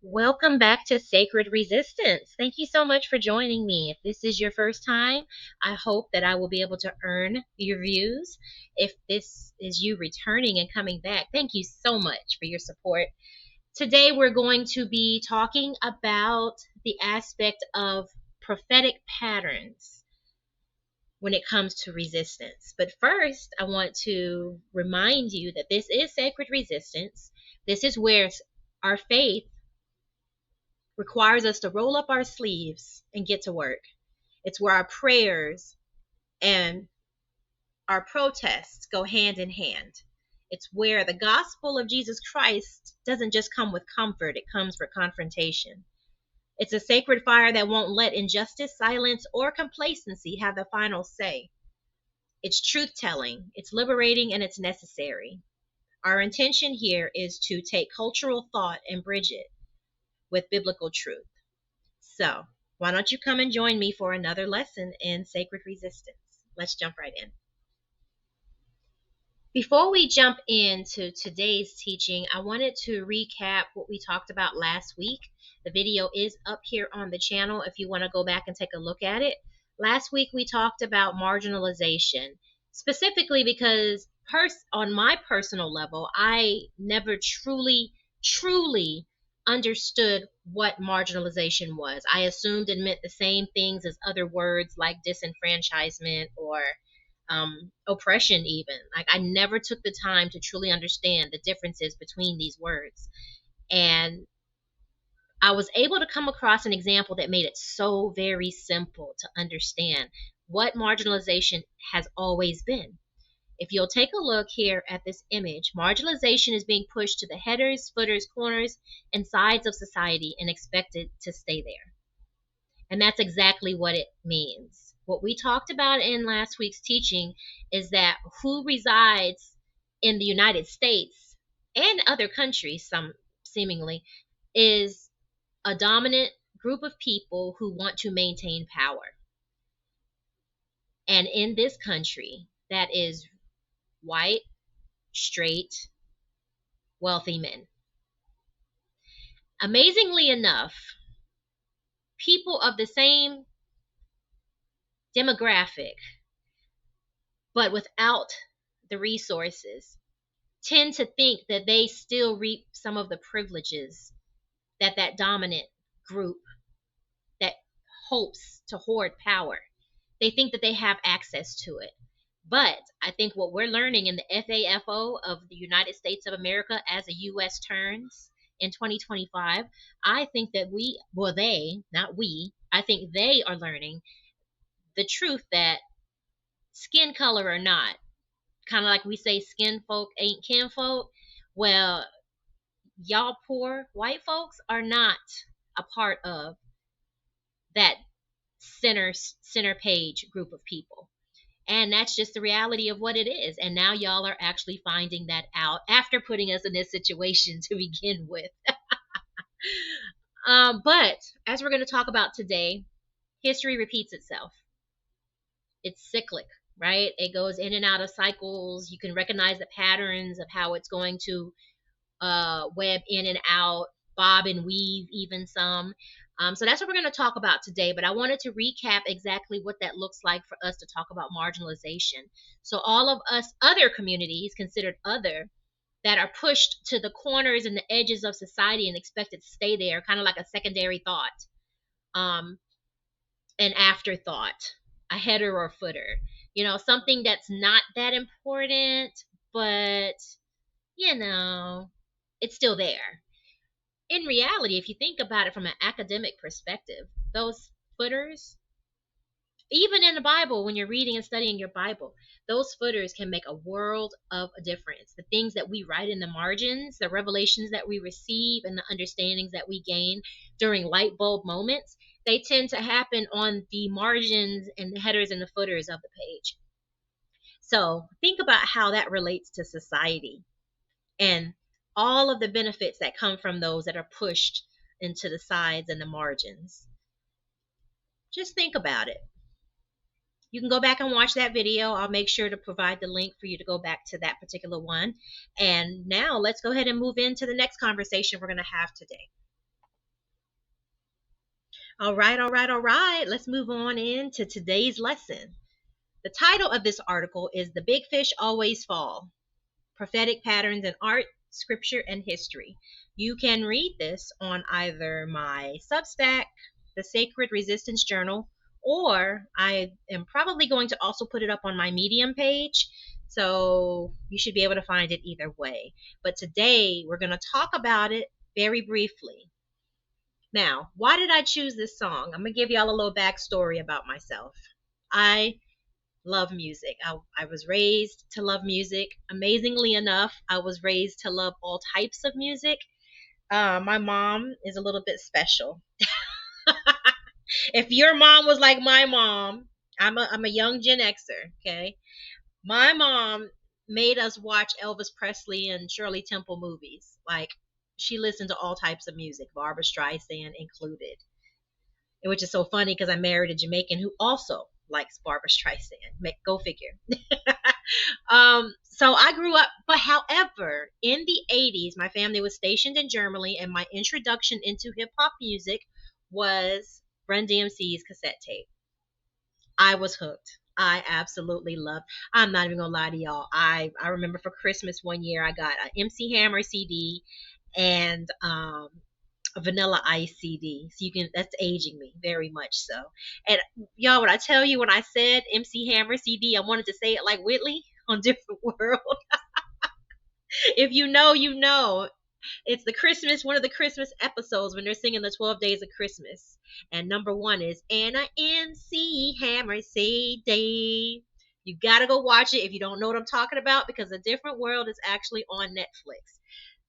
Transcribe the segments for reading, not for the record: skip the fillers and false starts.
Welcome back to Sacred Resistance. Thank you so much for joining me. If this is your first time, I hope that I will be able to earn your views. If this is you returning and coming back, thank you so much for your support. Today, we're going to be talking about the aspect of prophetic patterns when it comes to resistance. But first, I want to remind you that this is Sacred Resistance. This is where our faith requires us to roll up our sleeves and get to work. It's where our prayers and our protests go hand in hand. It's where the gospel of Jesus Christ doesn't just come with comfort, it comes for confrontation. It's a sacred fire that won't let injustice, silence, or complacency have the final say. It's truth telling, it's liberating, and it's necessary. Our intention here is to take cultural thought and bridge it with biblical truth. So, why don't you come and join me for another lesson in sacred resistance? Let's jump right in. Before we jump into today's teaching, I wanted to recap what we talked about last week. The video is up here on the channel if you want to go back and take a look at it. Last week we talked about marginalization, specifically because on my personal level, I never truly understood what marginalization was. I assumed it meant the same things as other words like disenfranchisement or oppression even. Like, I never took the time to truly understand the differences between these words. And I was able to come across an example that made it so very simple to understand what marginalization has always been. If you'll take a look here at this image, marginalization is being pushed to the headers, footers, corners, and sides of society and expected to stay there. And that's exactly what it means. What we talked about in last week's teaching is that who resides in the United States and other countries, some seemingly, is a dominant group of people who want to maintain power. And in this country, that is white, straight, wealthy men. Amazingly enough, people of the same demographic, but without the resources, tend to think that they still reap some of the privileges that that dominant group that hopes to hoard power, they think that they have access to it. But I think what we're learning in the FAFO of the United States of America as a U.S. turns in 2025, I think that I think they are learning the truth that skin color or not, kind of like we say skin folk ain't kin folk. Well, y'all poor white folks are not a part of that center page group of people. And that's just the reality of what it is. And now y'all are actually finding that out after putting us in this situation to begin with. But as we're going to talk about today, history repeats itself. It's cyclic, right? It goes in and out of cycles. You can recognize the patterns of how it's going to web in and out, bob and weave even some. So that's what we're going to talk about today. But I wanted to recap exactly what that looks like for us to talk about marginalization. So all of us other communities considered other that are pushed to the corners and the edges of society and expected to stay there, kind of like a secondary thought, an afterthought, a header or footer, something that's not that important, but it's still there. In reality, if you think about it from an academic perspective, those footers, even in the Bible, when you're reading and studying your Bible, those footers can make a world of a difference. The things that we write in the margins, the revelations that we receive, and the understandings that we gain during light bulb moments, they tend to happen on the margins and the headers and the footers of the page. So think about how that relates to society and all of the benefits that come from those that are pushed into the sides and the margins. Just think about it. You can go back and watch that video. I'll make sure to provide the link for you to go back to that particular one. And now let's go ahead and move into the next conversation we're going to have today. All right, all right, all right. Let's move on into today's lesson. The title of this article is The Big Fish Always Fall: Prophetic Patterns in Art, Scripture, and History. You can read this on either my Substack, the Sacred Resistance Journal, or I am probably going to also put it up on my Medium page. So you should be able to find it either way. But today we're going to talk about it very briefly. Now, why did I choose this song? I'm going to give y'all a little backstory about myself. I love music. I was raised to love music. Amazingly enough, I was raised to love all types of music. My mom is a little bit special. If your mom was like my mom, I'm a young Gen Xer, okay? My mom made us watch Elvis Presley and Shirley Temple movies. Like, she listened to all types of music, Barbra Streisand included. Which is so funny because I married a Jamaican who also likes Barbra Streisand. Go figure. So I grew up, but however, in the 80s, my family was stationed in Germany, and my introduction into hip hop music was Run DMC's cassette tape. I was hooked. I absolutely loved. I'm not even gonna lie to y'all. I remember for Christmas one year I got an MC Hammer CD and a Vanilla Ice CD. So you can, that's aging me very much so. And y'all, when I tell you, when I said MC Hammer CD, I wanted to say it like Whitley on Different World. If you know, you know. It's the Christmas, one of the Christmas episodes when they're singing the 12 Days of Christmas. And number one is Anna MC Hammer CD. You gotta go watch it if you don't know what I'm talking about, because A Different World is actually on Netflix.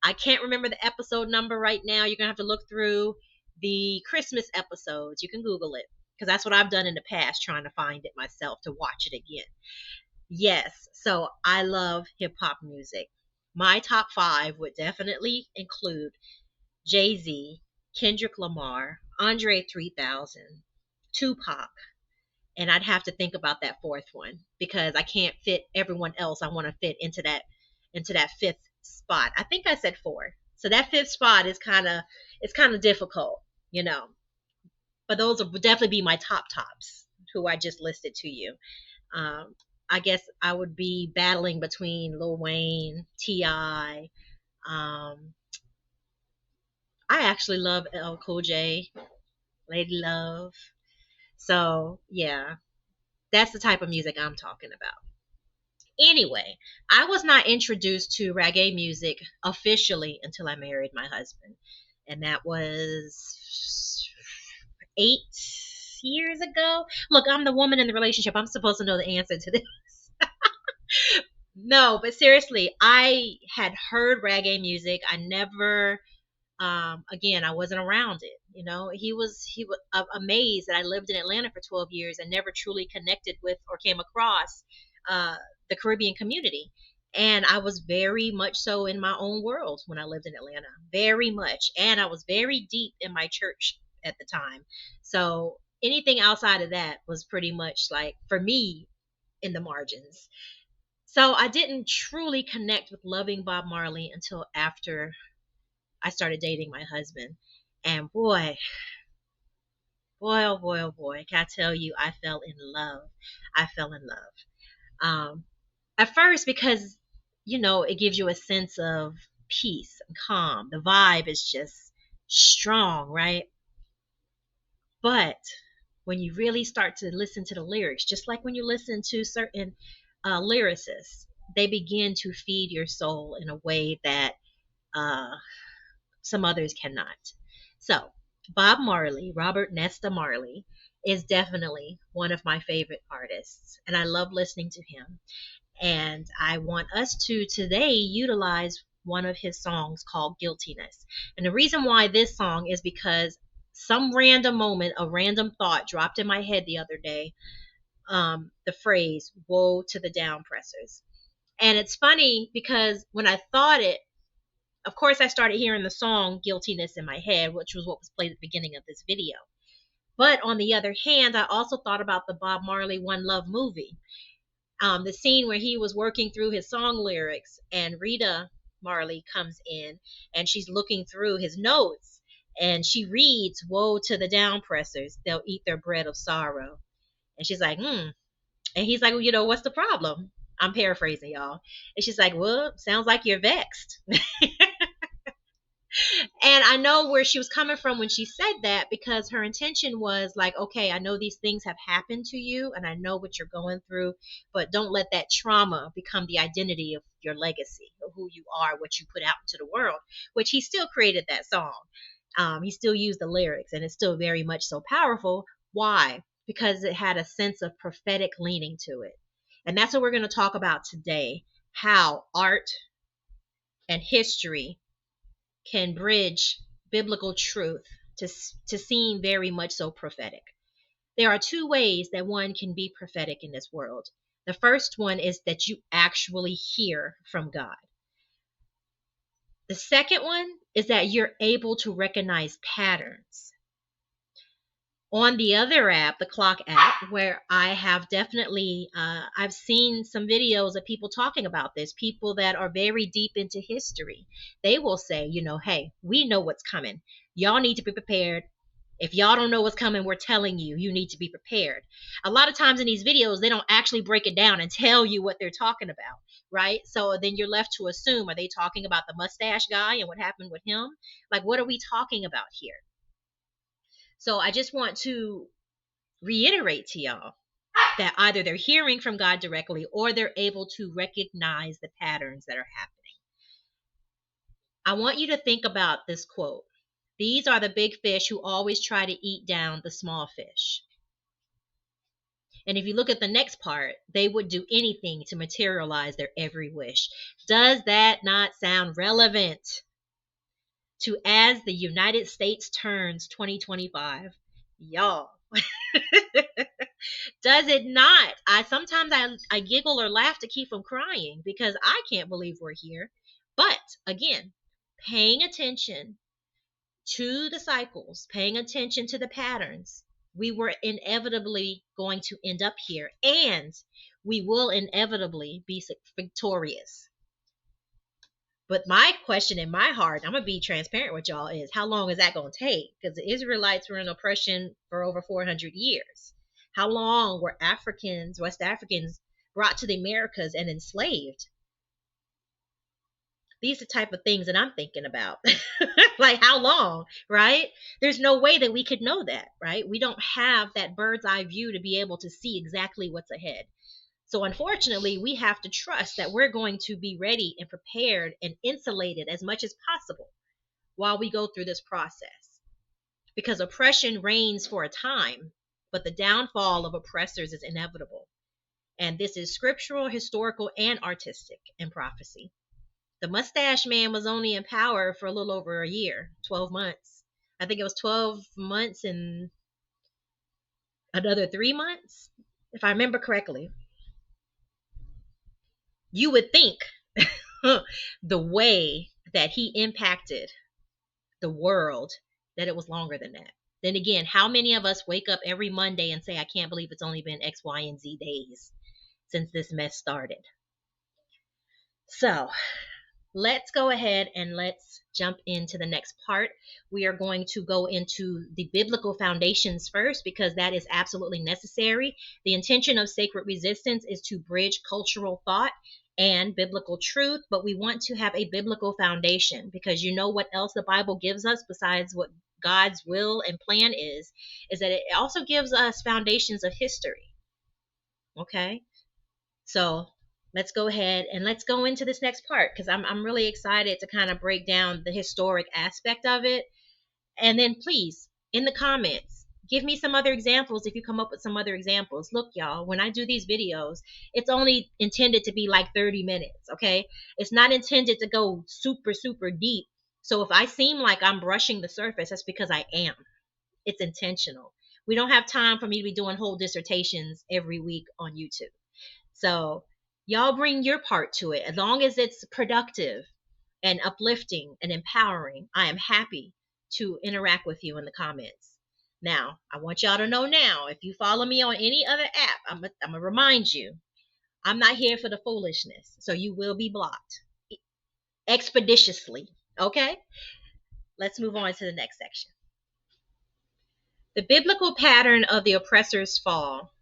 I can't remember the episode number right now. You're gonna have to look through the Christmas episodes. You can Google it, because that's what I've done in the past, trying to find it myself to watch it again. Yes, so I love hip hop music. My top 5 would definitely include Jay-Z, Kendrick Lamar, Andre 3000, Tupac, and I'd have to think about that fourth one because I can't fit everyone else I want to fit into that fifth spot. I think I said 4. So that fifth spot is kind of difficult, you know. But those would definitely be my top tops who I just listed to you. Um, I guess I would be battling between Lil Wayne, T.I. I actually love L Cool J, Lady Love. So yeah, that's the type of music I'm talking about. Anyway, I was not introduced to reggae music officially until I married my husband, and that was 8 years ago. Look, I'm the woman in the relationship. I'm supposed to know the answer to this. No, but seriously, I had heard reggae music. I never, again, I wasn't around it. You know, he was amazed that I lived in Atlanta for 12 years and never truly connected with or came across uh, the Caribbean community. And I was very much so in my own world when I lived in Atlanta, very much. And I was very deep in my church at the time. So anything outside of that was pretty much like, for me, in the margins. So I didn't truly connect with loving Bob Marley until after I started dating my husband. And boy, boy, oh boy, oh boy, can I tell you, I fell in love. I fell in love. At first, because, you know, it gives you a sense of peace and calm. The vibe is just strong, right? But when you really start to listen to the lyrics, just like when you listen to certain lyricists, they begin to feed your soul in a way that uh, some others cannot. So, Bob Marley, Robert Nesta Marley, is definitely one of my favorite artists, and I love listening to him. And I want us to today utilize one of his songs called Guiltiness. And the reason why this song is because some random moment, a random thought dropped in my head the other day. The phrase, woe to the downpressors. And it's funny because when I thought it, of course, I started hearing the song Guiltiness in my head, which was what was played at the beginning of this video. But on the other hand, I also thought about the Bob Marley One Love movie. The scene where he was working through his song lyrics and Rita Marley comes in and she's looking through his notes And she reads, "Woe to the downpressors, they'll eat their bread of sorrow." And she's like, hmm. And he's like, well, what's the problem? I'm paraphrasing, y'all. And she's like, well, sounds like you're vexed. And I know where she was coming from when she said that, because her intention was like, okay, I know these things have happened to you and I know what you're going through, but don't let that trauma become the identity of your legacy, of who you are, what you put out into the world, which he still created that song. He still used the lyrics, and it's still very much so powerful. Why? Because it had a sense of prophetic leaning to it. And that's what we're going to talk about today: how art and history can bridge biblical truth to seem very much so prophetic. There are two ways that one can be prophetic in this world. The first one is that you actually hear from God. The second one is that you're able to recognize patterns. On the other app, the clock app, where I have definitely I've seen some videos of people talking about this, people that are very deep into history. They will say, hey, we know what's coming, y'all need to be prepared. If y'all don't know what's coming, we're telling you, you need to be prepared. A lot of times in these videos, they don't actually break it down and tell you what they're talking about, right? So then you're left to assume, are they talking about the mustache guy and what happened with him? Like, what are we talking about here? So I just want to reiterate to y'all that either they're hearing from God directly or they're able to recognize the patterns that are happening. I want you to think about this quote. These are the big fish who always try to eat down the small fish. And if you look at the next part, they would do anything to materialize their every wish. Does that not sound relevant to as the United States turns 2025? Y'all. Does it not? I giggle or laugh to keep from crying, because I can't believe we're here. But again, paying attention to the cycles, paying attention to the patterns, we were inevitably going to end up here, and we will inevitably be victorious. But my question in my heart, I'm going to be transparent with y'all, is how long is that going to take? Because the Israelites were in oppression for over 400 years. How long were Africans, West Africans, brought to the Americas and enslaved? These are the type of things that I'm thinking about. Like, how long, right? There's no way that we could know that, right? We don't have that bird's eye view to be able to see exactly what's ahead. So unfortunately, we have to trust that we're going to be ready and prepared and insulated as much as possible while we go through this process. Because oppression reigns for a time, but the downfall of oppressors is inevitable. And this is scriptural, historical, and artistic in prophecy. The mustache man was only in power for a little over a year, 12 months. I think it was 12 months and another 3 months, if I remember correctly. You would think the way that he impacted the world, that it was longer than that. Then again, how many of us wake up every Monday and say, I can't believe it's only been X, Y, and Z days since this mess started? So let's go ahead and let's jump into the next part. We are going to go into the biblical foundations first, because that is absolutely necessary. The intention of sacred resistance is to bridge cultural thought and biblical truth, but we want to have a biblical foundation, because you know what else the Bible gives us besides what God's will and plan is that it also gives us foundations of history. Okay, so let's go ahead and let's go into this next part, because I'm really excited to kind of break down the historic aspect of it. And then please, in the comments, give me some other examples if you come up with some other examples. Look, y'all, when I do these videos, it's only intended to be like 30 minutes, okay? It's not intended to go super, super deep. So if I seem like I'm brushing the surface, that's because I am. It's intentional. We don't have time for me to be doing whole dissertations every week on YouTube. So y'all bring your part to it. As long as it's productive and uplifting and empowering, I am happy to interact with you in the comments. Now, I want y'all to know now, if you follow me on any other app, I'm going to remind you, I'm not here for the foolishness. So you will be blocked expeditiously. Okay? Let's move on to the next section. The biblical pattern of the oppressor's fall.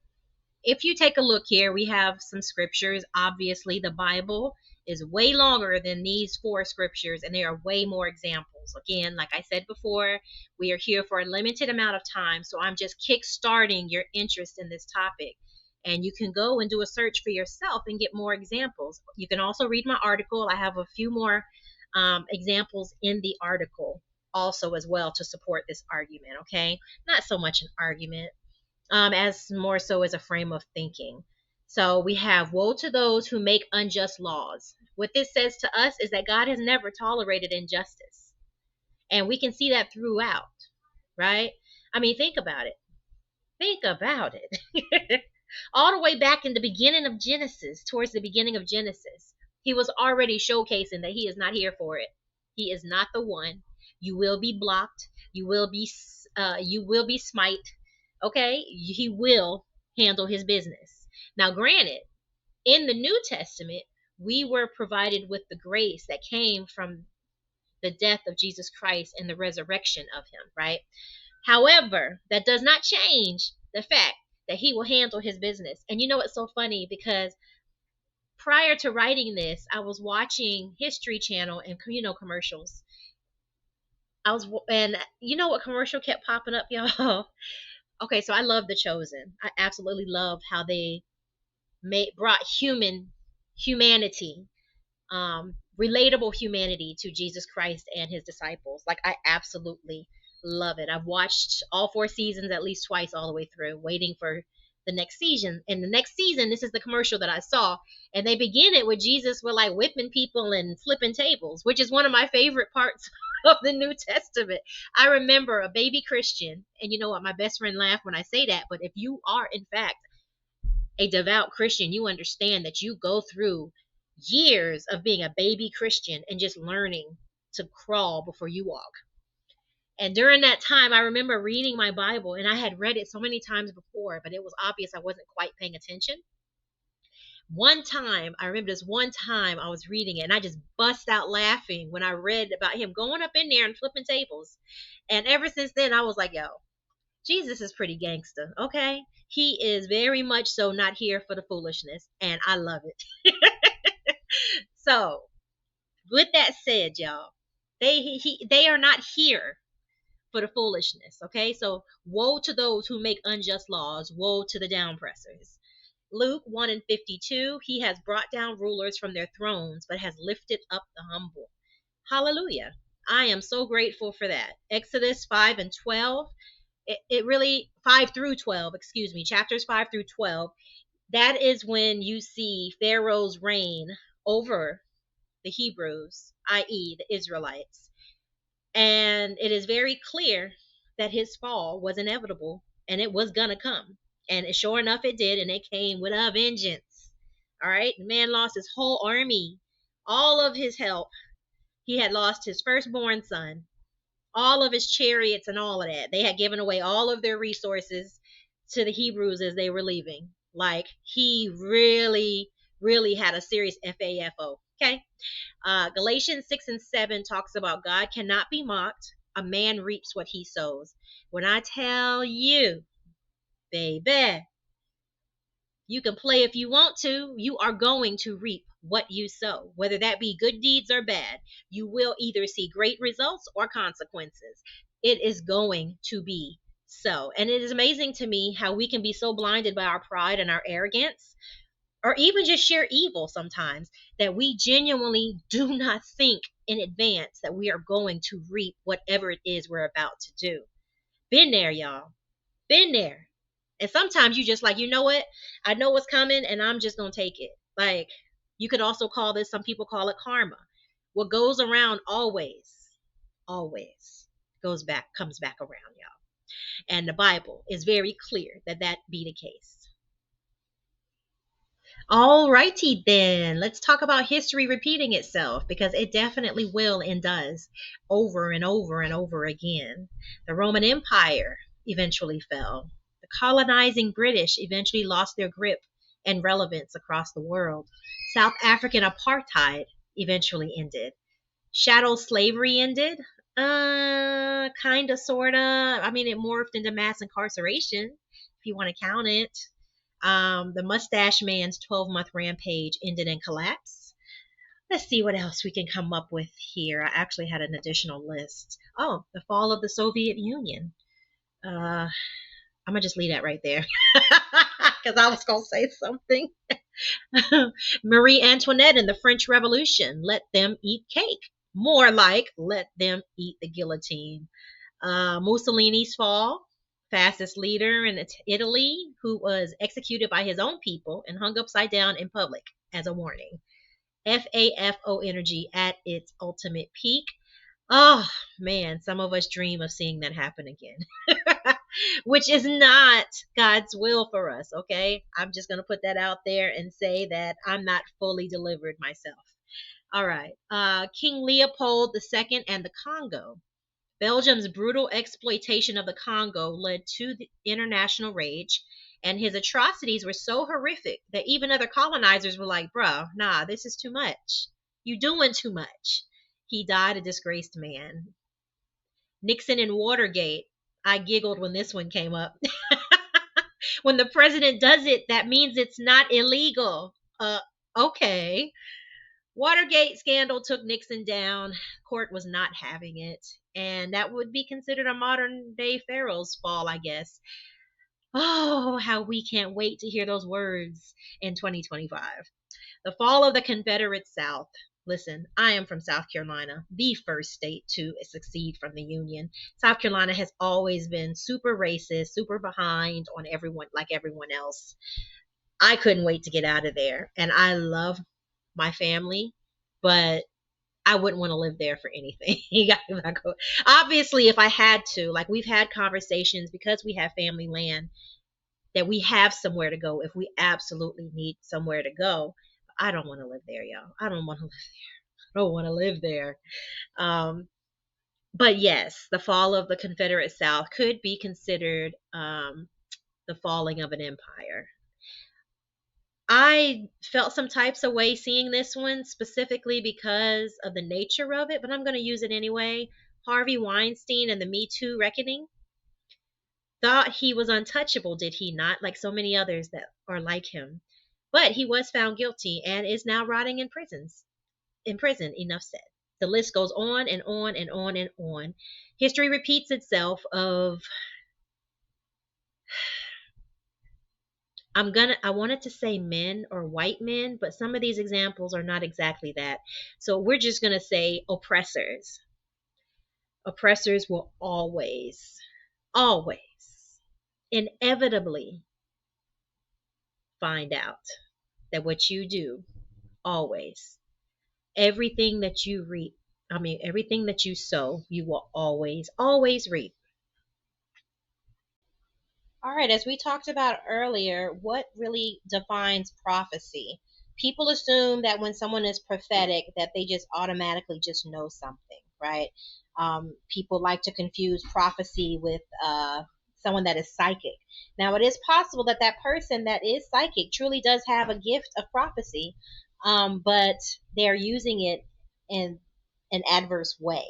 If you take a look here, we have some scriptures. Obviously, the Bible is way longer than these 4 scriptures, and there are way more examples. Again, like I said before, we are here for a limited amount of time, so I'm just kick-starting your interest in this topic. And you can go and do a search for yourself and get more examples. You can also read my article. I have a few more examples in the article also as well to support this argument, okay? Not so much an argument, as more so as a frame of thinking. So we have, woe to those who make unjust laws. What this says to us is that God has never tolerated injustice. And we can see that throughout, right? I mean, think about it. Think about it. All the way back in the beginning of Genesis, towards the beginning of Genesis, he was already showcasing that he is not here for it. He is not the one. You will be blocked. You will be smite. Okay, he will handle his business. Now, granted, in the New Testament, we were provided with the grace that came from the death of Jesus Christ and the resurrection of him, right? However, that does not change the fact that he will handle his business. And you know, it's so funny because prior to writing this, I was watching History Channel and, commercials. And you know what commercial kept popping up, y'all? Okay, so I love The Chosen. I absolutely love how they brought humanity, relatable humanity to Jesus Christ and his disciples. Like, I absolutely love it. I've watched all 4 seasons at least twice all the way through, waiting for the next season. And the next season, this is the commercial that I saw, and they begin it with Jesus with like whipping people and flipping tables, which is one of my favorite parts of the New Testament. I remember a baby Christian, and you know what, my best friend laughed when I say that, but if you are in fact a devout Christian, you understand that you go through years of being a baby Christian and just learning to crawl before you walk. And during that time, I remember reading my Bible, and I had read it so many times before, but it was obvious I wasn't quite paying attention. One time, I remember this one time I was reading it, and I just bust out laughing when I read about him going up in there and flipping tables. And ever since then, I was like, yo, Jesus is pretty gangster, okay? He is very much so not here for the foolishness, and I love it. So, with that said, y'all, they are not here for the foolishness, okay? So, woe to those who make unjust laws, woe to the downpressors. Luke 1:52, he has brought down rulers from their thrones, but has lifted up the humble. Hallelujah. I am so grateful for that. Exodus 5:12, it really, 5 through 12, excuse me, chapters 5 through 12, that is when you see Pharaoh's reign over the Hebrews, i.e. the Israelites. And it is very clear that his fall was inevitable and it was gonna come. And sure enough, it did, and it came with a vengeance. All right, the man lost his whole army, all of his help. He had lost his firstborn son, all of his chariots and all of that. They had given away all of their resources to the Hebrews as they were leaving. Like, he really, really had a serious FAFO. Okay. Galatians 6:7 talks about God cannot be mocked. A man reaps what he sows. When I tell you, baby, you can play if you want to, you are going to reap what you sow, whether that be good deeds or bad. You will either see great results or consequences. It is going to be so. And it is amazing to me how we can be so blinded by our pride and our arrogance, or even just sheer evil sometimes, that we genuinely do not think in advance that we are going to reap whatever it is we're about to do. Been there, y'all. Been there. And sometimes you just like, you know what? I know what's coming and I'm just going to take it. Like, you could also call this, some people call it karma. What goes around always comes back around, y'all. And the Bible is very clear that that be the case. All righty then, let's talk about history repeating itself, because it definitely will and does over and over and over again. The Roman Empire eventually fell. The colonizing British eventually lost their grip and relevance across the world. South African apartheid eventually ended. Chattel slavery ended. Kind of, sort of. I mean, it morphed into mass incarceration, if you want to count it. The Mustache Man's 12-month rampage ended in collapse. Let's see what else we can come up with here. I actually had an additional list. Oh, the fall of the Soviet Union. I'm gonna just leave that right there because I was gonna say something. Marie Antoinette and the French Revolution. Let them eat cake. More like let them eat the guillotine. Mussolini's fall, fastest leader in Italy, who was executed by his own people and hung upside down in public as a warning. FAFO energy at its ultimate peak. Oh man, some of us dream of seeing that happen again, which is not God's will for us. Okay, I'm just gonna put that out there and say that I'm not fully delivered myself. All right, King Leopold II and the Congo. Belgium's brutal exploitation of the Congo led to the international rage, and his atrocities were so horrific that even other colonizers were like, bruh, nah, this is too much. You doing too much. He died a disgraced man. Nixon and Watergate. I giggled when this one came up. When the president does it, that means it's not illegal. Okay. Watergate scandal took Nixon down. Court was not having it. And that would be considered a modern day pharaoh's fall, I guess. Oh, how we can't wait to hear those words in 2025. The fall of the Confederate South. Listen, I am from South Carolina, the first state to succeed from the Union. South Carolina has always been super racist, super behind on everyone, like everyone else. I couldn't wait to get out of there. And I love my family, but I wouldn't want to live there for anything. Obviously, if I had to, like we've had conversations because we have family land that we have somewhere to go if we absolutely need somewhere to go. I don't want to live there, y'all. I don't want to live there. I don't want to live there. But yes, the fall of the Confederate South could be considered the falling of an empire. I felt some types of way seeing this one specifically because of the nature of it, but I'm going to use it anyway. Harvey Weinstein and the Me Too reckoning. Thought he was untouchable, did he not? Like so many others that are like him. But he was found guilty and is now rotting in prisons. In prison, enough said. The list goes on and on and on and on. History repeats itself of I wanted to say men or white men, but some of these examples are not exactly that. So we're just gonna say oppressors. Oppressors will always, inevitably find out that what you do, always, everything that you reap, everything that you sow, you will always reap. All right, as we talked about earlier, what really defines prophecy? People assume that when someone is prophetic, that they just automatically just know something, right? People like to confuse prophecy with someone that is psychic. Now, it is possible that that person that is psychic truly does have a gift of prophecy, but they're using it in an adverse way.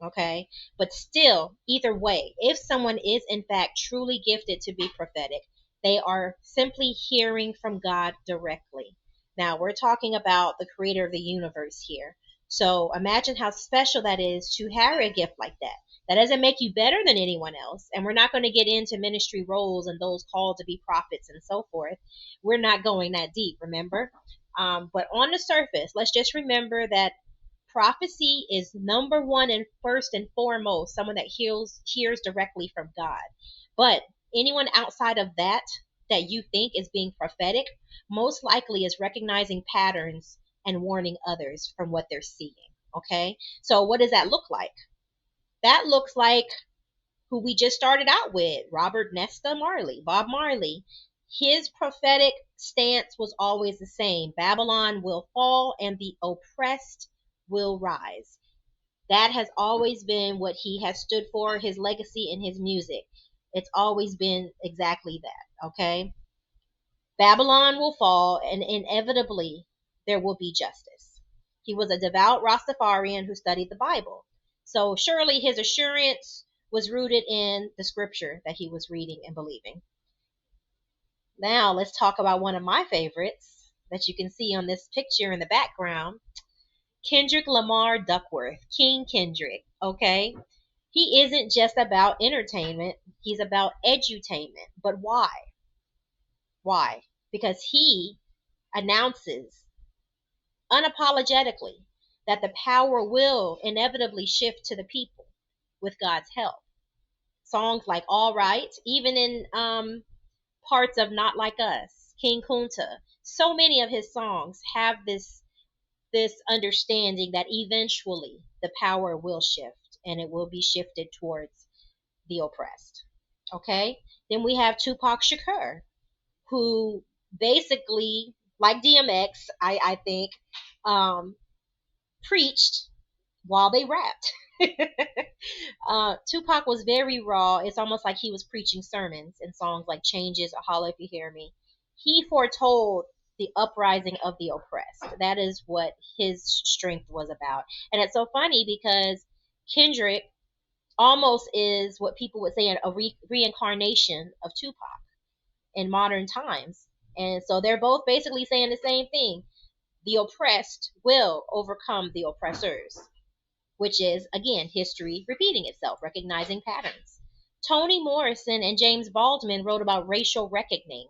Okay, but still, either way, if someone is in fact truly gifted to be prophetic, they are simply hearing from God directly. Now, we're talking about the creator of the universe here. So imagine how special that is to have a gift like that. That doesn't make you better than anyone else. And we're not going to get into ministry roles and those called to be prophets and so forth. We're not going that deep, remember? But on the surface, let's just remember that prophecy is number one and first and foremost someone that hears directly from God. But anyone outside of that that you think is being prophetic most likely is recognizing patterns and warning others from what they're seeing. Okay, so what does that look like? That looks like who we just started out with, Robert Nesta Marley, Bob Marley. His prophetic stance was always the same: Babylon will fall and the oppressed will rise. That has always been what he has stood for, his legacy in his music. It's always been exactly that, okay? Babylon will fall and inevitably there will be justice. He was a devout Rastafarian who studied the Bible. So surely his assurance was rooted in the scripture that he was reading and believing. Now let's talk about one of my favorites that you can see on this picture in the background. Kendrick Lamar Duckworth, King Kendrick, okay? He isn't just about entertainment, he's about edutainment. But why? Why? Because he announces unapologetically that the power will inevitably shift to the people with God's help. Songs like All Right, even in parts of Not Like Us, King Kunta, so many of his songs have this understanding that eventually the power will shift and it will be shifted towards the oppressed. Okay? Then we have Tupac Shakur, who basically, like DMX, I think, preached while they rapped. Tupac was very raw. It's almost like he was preaching sermons in songs like Changes or Holla If You Hear Me. He foretold the uprising of the oppressed. That is what his strength was about. And it's so funny because Kendrick almost is what people would say a reincarnation of Tupac in modern times. And so they're both basically saying the same thing. The oppressed will overcome the oppressors, which is, again, history repeating itself, recognizing patterns. Toni Morrison and James Baldwin wrote about racial reckoning.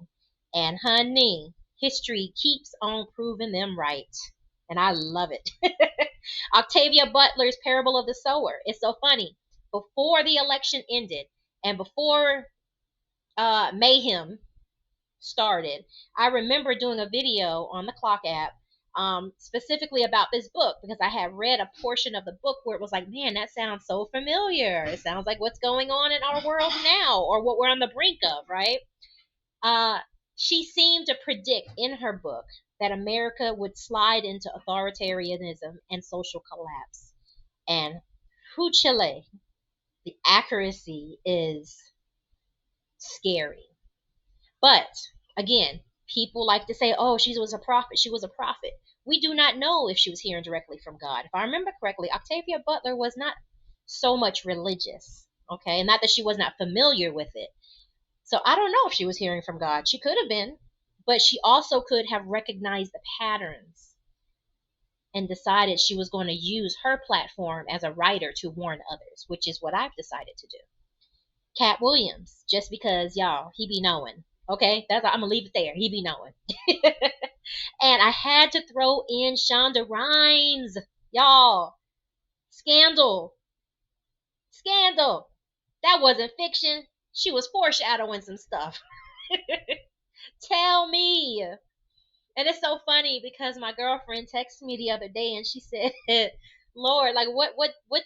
And honey, history keeps on proving them right. And I love it. Octavia Butler's Parable of the Sower. It's so funny. Before the election ended and before mayhem started, I remember doing a video on the Clock app specifically about this book because I had read a portion of the book where it was like, man, that sounds so familiar. It sounds like what's going on in our world now or what we're on the brink of, right? She seemed to predict in her book that America would slide into authoritarianism and social collapse. And Chile, the accuracy is scary. But again, people like to say, oh, she was a prophet. She was a prophet. We do not know if she was hearing directly from God. If I remember correctly, Octavia Butler was not so much religious, okay? And not that she was not familiar with it. So I don't know if she was hearing from God. She could have been, but she also could have recognized the patterns and decided she was going to use her platform as a writer to warn others, which is what I've decided to do. Cat Williams, just because, y'all, he be knowing. Okay, I'm gonna leave it there. He be knowing. And I had to throw in Shonda Rhimes, y'all. Scandal. That wasn't fiction. She was foreshadowing some stuff. Tell me. And it's so funny because my girlfriend texted me the other day and she said, Lord, like what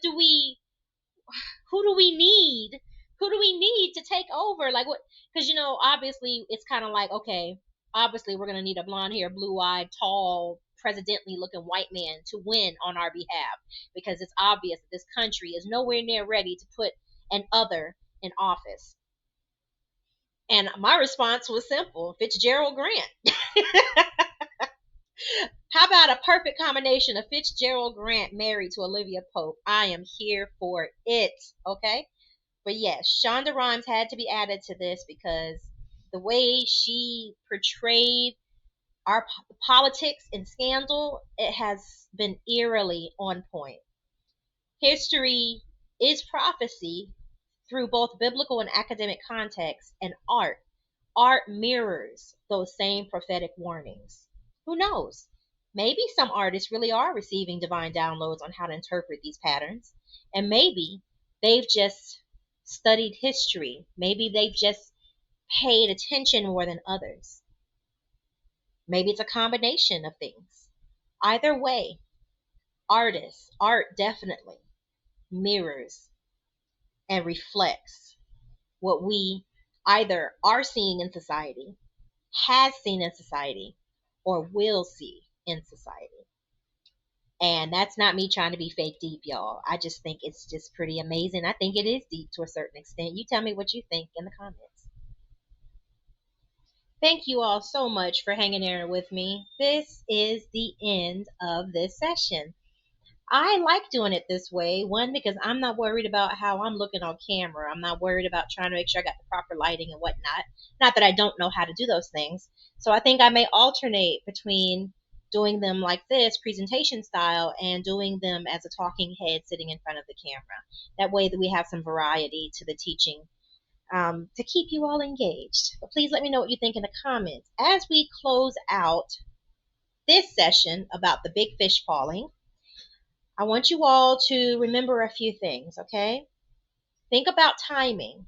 do we who do we need? Who do we need to take over? Like what? Because obviously it's kind of like, okay, obviously we're gonna need a blonde hair, blue eyed, tall, presidently looking white man to win on our behalf because it's obvious that this country is nowhere near ready to put an other in office. And my response was simple: Fitzgerald Grant. How about a perfect combination of Fitzgerald Grant married to Olivia Pope? I am here for it. Okay. But yes, Shonda Rhimes had to be added to this because the way she portrayed our politics and scandal, it has been eerily on point. History is prophecy through both biblical and academic context, and art mirrors those same prophetic warnings. Who knows? Maybe some artists really are receiving divine downloads on how to interpret these patterns, and maybe they've just studied history. Maybe they've just paid attention more than others. Maybe it's a combination of things. Either way, art definitely mirrors and reflects what we either are seeing in society, has seen in society, or will see in society. And that's not me trying to be fake deep, y'all. I just think it's just pretty amazing. I think it is deep to a certain extent. You tell me what you think in the comments. Thank you all so much for hanging there with me. This is the end of this session. I like doing it this way. One, because I'm not worried about how I'm looking on camera. I'm not worried about trying to make sure I got the proper lighting and whatnot. Not that I don't know how to do those things. So I think I may alternate between doing them like this, presentation style, and doing them as a talking head sitting in front of the camera. That way that we have some variety to the teaching, to keep you all engaged. But please let me know what you think in the comments. As we close out this session about the big fish falling, I want you all to remember a few things, okay? Think about timing,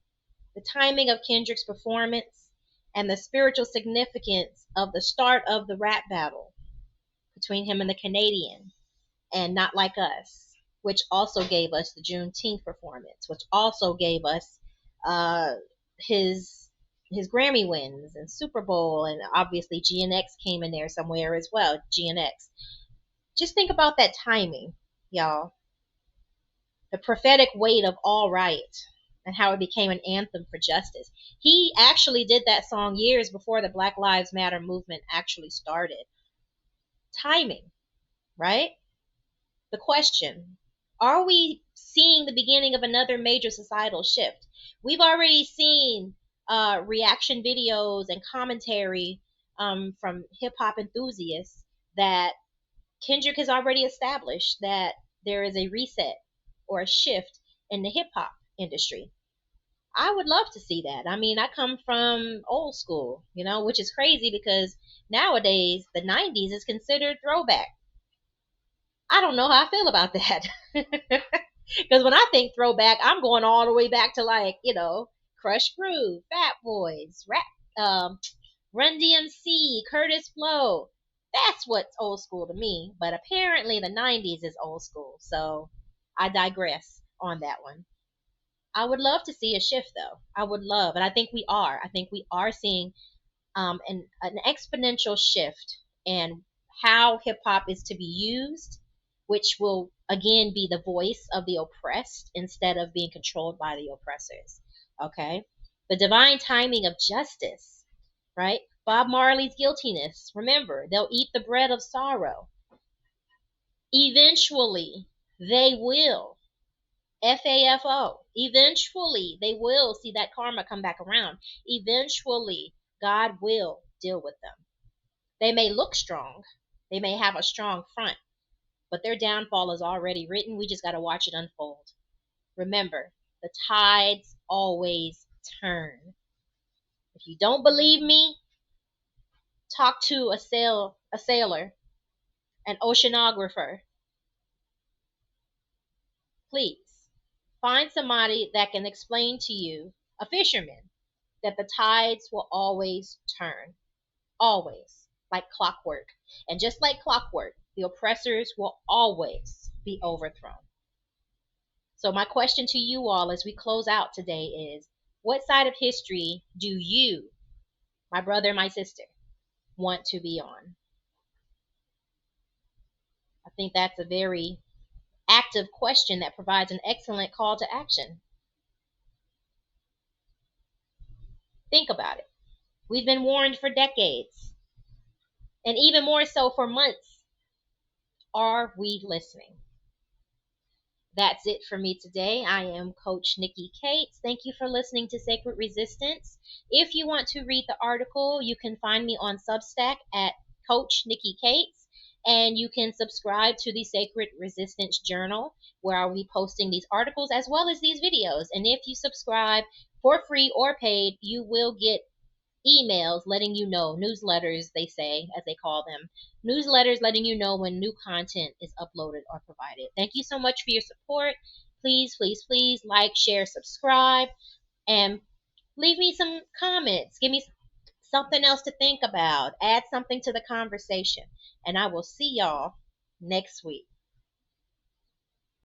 the timing of Kendrick's performance, and the spiritual significance of the start of the rap battle between him and the Canadian and Not Like Us, which also gave us the Juneteenth performance, which also gave us uh, his Grammy wins and Super Bowl, and obviously GNX came in there somewhere as well. GNX. Just think about that timing, y'all. The prophetic weight of all right and how it became an anthem for justice. He actually did that song years before the Black Lives Matter movement actually started. Timing, right? The question, are we seeing the beginning of another major societal shift? We've already seen reaction videos and commentary from hip hop enthusiasts that Kendrick has already established that there is a reset or a shift in the hip hop industry. I would love to see that. I mean, I come from old school, which is crazy because nowadays the 90s is considered throwback. I don't know how I feel about that. Because when I think throwback, I'm going all the way back to Crush Groove, Fat Boys, Run DMC, Curtis Blow. That's what's old school to me. But apparently the 90s is old school. So I digress on that one. I would love to see a shift, though. I would love, and I think we are. I think we are seeing an exponential shift in how hip hop is to be used, which will again be the voice of the oppressed instead of being controlled by the oppressors. Okay? The divine timing of justice, right? Bob Marley's guiltiness. Remember, they'll eat the bread of sorrow. Eventually, they will. FAFO. Eventually, they will see that karma come back around. Eventually, God will deal with them. They may look strong. They may have a strong front, but their downfall is already written. We just got to watch it unfold. Remember, the tides always turn. If you don't believe me, talk to a sailor, an oceanographer. Please find somebody that can explain to you, a fisherman, that the tides will always turn. Always. Like clockwork. And just like clockwork, the oppressors will always be overthrown. So my question to you all as we close out today is, what side of history do you, my brother, my sister, want to be on? I think that's a very active question that provides an excellent call to action. Think about it. We've been warned for decades, and even more so for months. Are we listening? That's it for me today. I am Coach Nikki Cates. Thank you for listening to Sacred Resistance. If you want to read the article, you can find me on Substack at Coach Nikki Cates, and you can subscribe to the Sacred Resistance Journal, where I'll be posting these articles as well as these videos. And if you subscribe for free or paid, you will get emails letting you know, newsletters, they say, as they call them, newsletters letting you know when new content is uploaded or provided. Thank you so much for your support. Please, please, please like, share, subscribe, and leave me some comments. Give me something else to think about. Add something to the conversation. And I will see y'all next week.